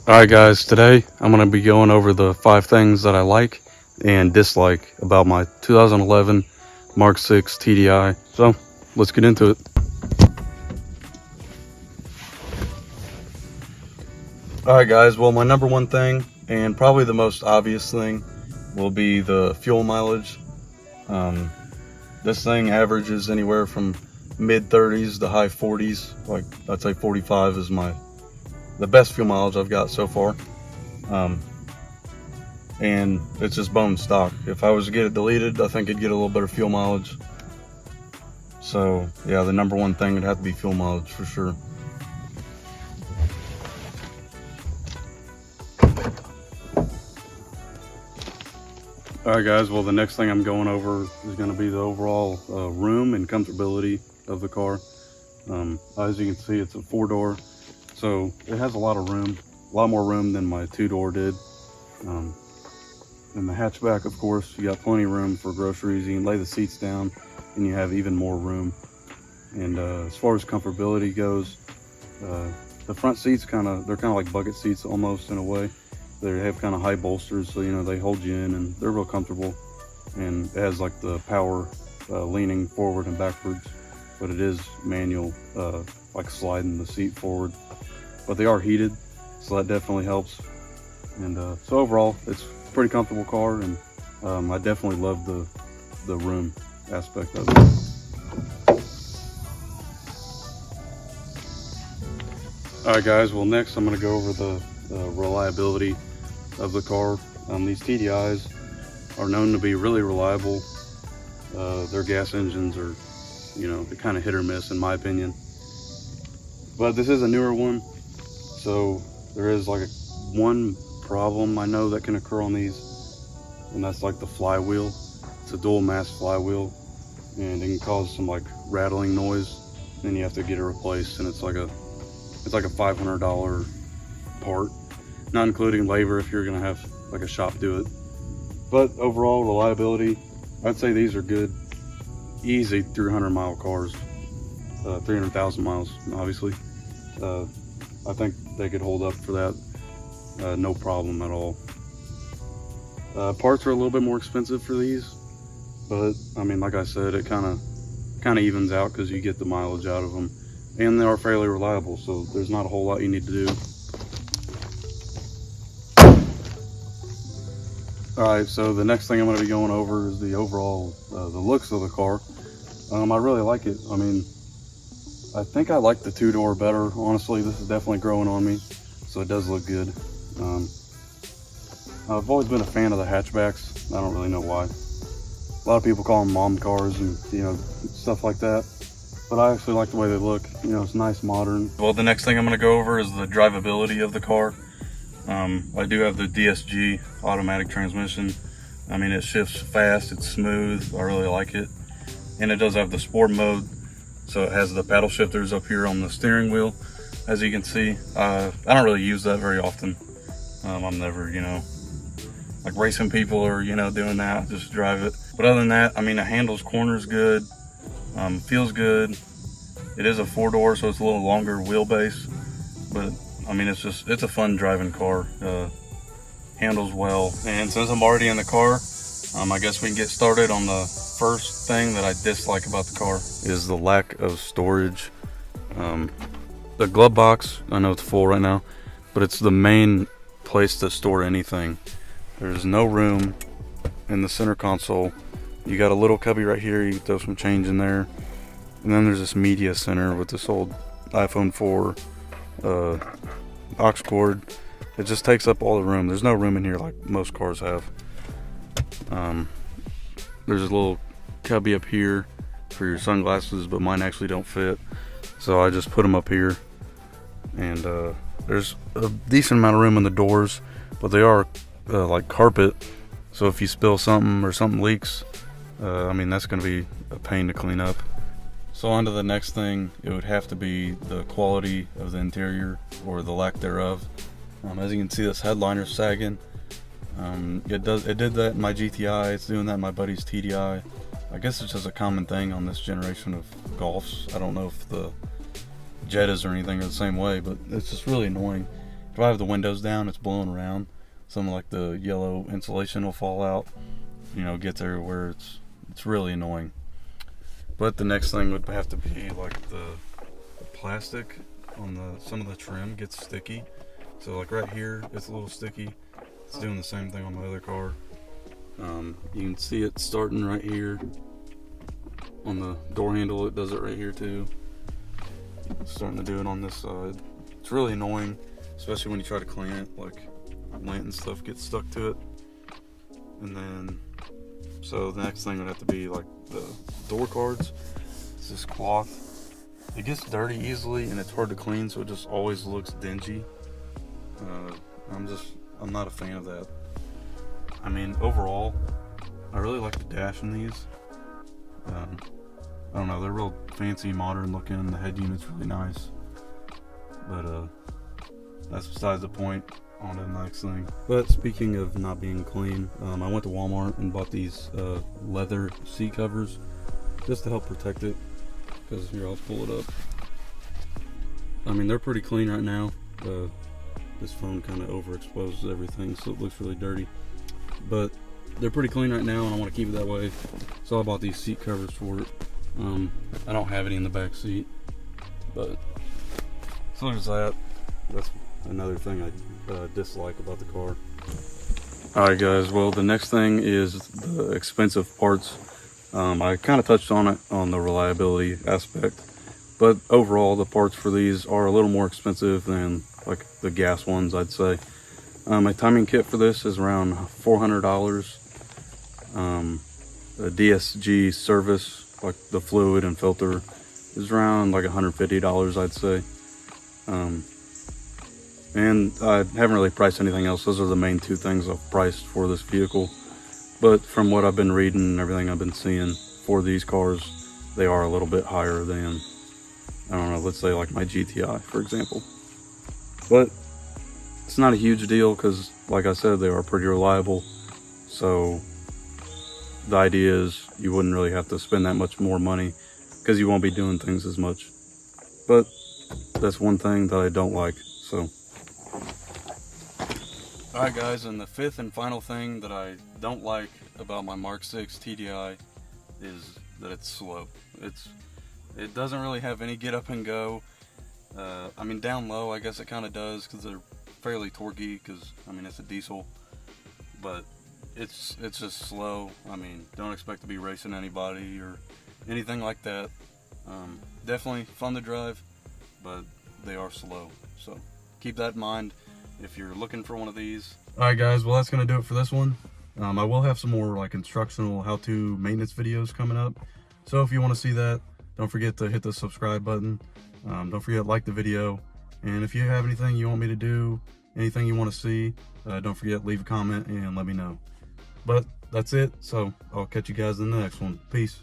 Alright guys, today I'm going to be going over the 5 things that I like and dislike about my 2011 Mark 6 TDI. So, let's get into it. Alright guys, well my number one thing, and probably the most obvious thing, will be the fuel mileage. This thing averages anywhere from mid 30s to high 40s. Like, I'd say 45 is the best fuel mileage I've got so far. And it's just bone stock. If I was to get it deleted, I think it'd get a little better fuel mileage. So yeah, the number one thing would have to be fuel mileage for sure. Alright guys, well the next thing I'm going over is going to be the overall room and comfortability of the car. As you can see, it's a 4-door, so it has a lot of room, a lot more room than my 2-door did. In the hatchback, of course, you got plenty of room for groceries. You can lay the seats down and you have even more room. And as far as comfortability goes, the front seats they're kind of like bucket seats almost in a way. They have kind of high bolsters, so they hold you in and they're real comfortable. And it has like the power leaning forward and backwards, but it is manual, like sliding the seat forward. But they are heated, so that definitely helps. And so overall, it's a pretty comfortable car, and I definitely love the room aspect of it. Alright guys, well next I'm going to go over the reliability of the car. These TDIs are known to be really reliable. Their gas engines are, they're kind of hit or miss in my opinion. But this is a newer one, so there is like one problem I know that can occur on these, and that's like the flywheel. It's a dual mass flywheel, and it can cause some like rattling noise. Then you have to get it replaced, and it's like a $500 part, not including labor if you're gonna have like a shop do it. But overall reliability, I'd say these are good, easy 300-mile cars, 300,000 miles obviously. I think they could hold up for that, no problem at all. Parts are a little bit more expensive for these, but I mean, like I said, it kind of evens out because you get the mileage out of them, and they are fairly reliable, so there's not a whole lot you need to do. Alright, so the next thing I'm going to be going over is the overall, the looks of the car. I really like it. I mean, I think I like the 2-door better, honestly. This is definitely growing on me, so it does look good. I've always been a fan of the hatchbacks. I don't really know why. A lot of people call them mom cars and, stuff like that. But I actually like the way they look. It's nice, modern. Well, the next thing I'm going to go over is the drivability of the car. I do have the DSG automatic transmission. I mean, it shifts fast, it's smooth, I really like it. And it does have the sport mode, so it has the paddle shifters up here on the steering wheel, as you can see. I don't really use that very often. I'm never, like racing people or, doing that, just drive it. But other than that, I mean, it handles corners good, feels good. It is a 4-door, so it's a little longer wheelbase, but I mean, it's a fun driving car, handles well. And since I'm already in the car, I guess we can get started on the first thing that I dislike about the car is the lack of storage. The glove box, I know it's full right now, but it's the main place to store anything. There's no room in the center console. You got a little cubby right here, you can throw some change in there. And then there's this media center with this old iPhone 4 aux cord. It just takes up all the room. There's no room in here like most cars have. There's a little cubby up here for your sunglasses, but mine actually don't fit, so I just put them up here. And there's a decent amount of room in the doors, but they are like carpet, so if you spill something or something leaks, I mean, that's going to be a pain to clean up. So on to the next thing, it would have to be the quality of the interior, or the lack thereof. As you can see, this headliner's sagging. It did that in my GTI, it's doing that in my buddy's TDI. I guess it's just a common thing on this generation of Golfs. I don't know if the Jettas or anything are the same way, but it's just really annoying. if I have the windows down, it's blowing around. Some like the yellow insulation will fall out, you know, get there where it's really annoying. But the next thing would have to be like the plastic on some of the trim gets sticky. So like right here, it's a little sticky. It's doing the same thing on my other car. You can see it starting right here on the door handle. It does it right here too. It's starting to do it on this side. It's really annoying, especially when you try to clean it. Like lint and stuff gets stuck to it. And then, so the next thing would have to be like the door cards. It's this cloth. It gets dirty easily and it's hard to clean, so it just always looks dingy. I'm not a fan of that. I mean, overall, I really like the dash in these. I don't know, they're real fancy, modern looking. The head unit's really nice. But that's besides the point. On to the next thing. But speaking of not being clean, I went to Walmart and bought these leather seat covers just to help protect it. Because here, I'll pull it up. I mean, they're pretty clean right now. This phone kind of overexposes everything, so it looks really dirty. But they're pretty clean right now, and I want to keep it that way. So I bought these seat covers for it. I don't have any in the back seat, but as long as that, that's another thing I dislike about the car. Alright guys, well the next thing is the expensive parts. I kind of touched on it on the reliability aspect, but overall the parts for these are a little more expensive than like the gas ones, I'd say. My timing kit for this is around $400. The DSG service, like the fluid and filter, is around like $150, I'd say. And I haven't really priced anything else. Those are the main two things I've priced for this vehicle. But from what I've been reading and everything I've been seeing for these cars, they are a little bit higher than, I don't know, let's say like my GTI, for example. But it's not a huge deal because, like I said, they are pretty reliable. So the idea is you wouldn't really have to spend that much more money because you won't be doing things as much. But that's one thing that I don't like, so. Alright guys, and the fifth and final thing that I don't like about my Mark 6 TDI is that it's slow. It doesn't really have any get up and go. I mean, down low I guess it kind of does because they're fairly torquey, because I mean it's a diesel, but it's just slow. I mean, don't expect to be racing anybody or anything like that. Definitely fun to drive, but they are slow, so keep that in mind if you're looking for one of these. Alright guys, well that's going to do it for this one. I will have some more like instructional how-to maintenance videos coming up, so if you want to see that, don't forget to hit the subscribe button. Don't forget to like the video, and if you have anything you want me to do, anything you want to see, don't forget leave a comment and let me know. But that's it, so I'll catch you guys in the next one. Peace.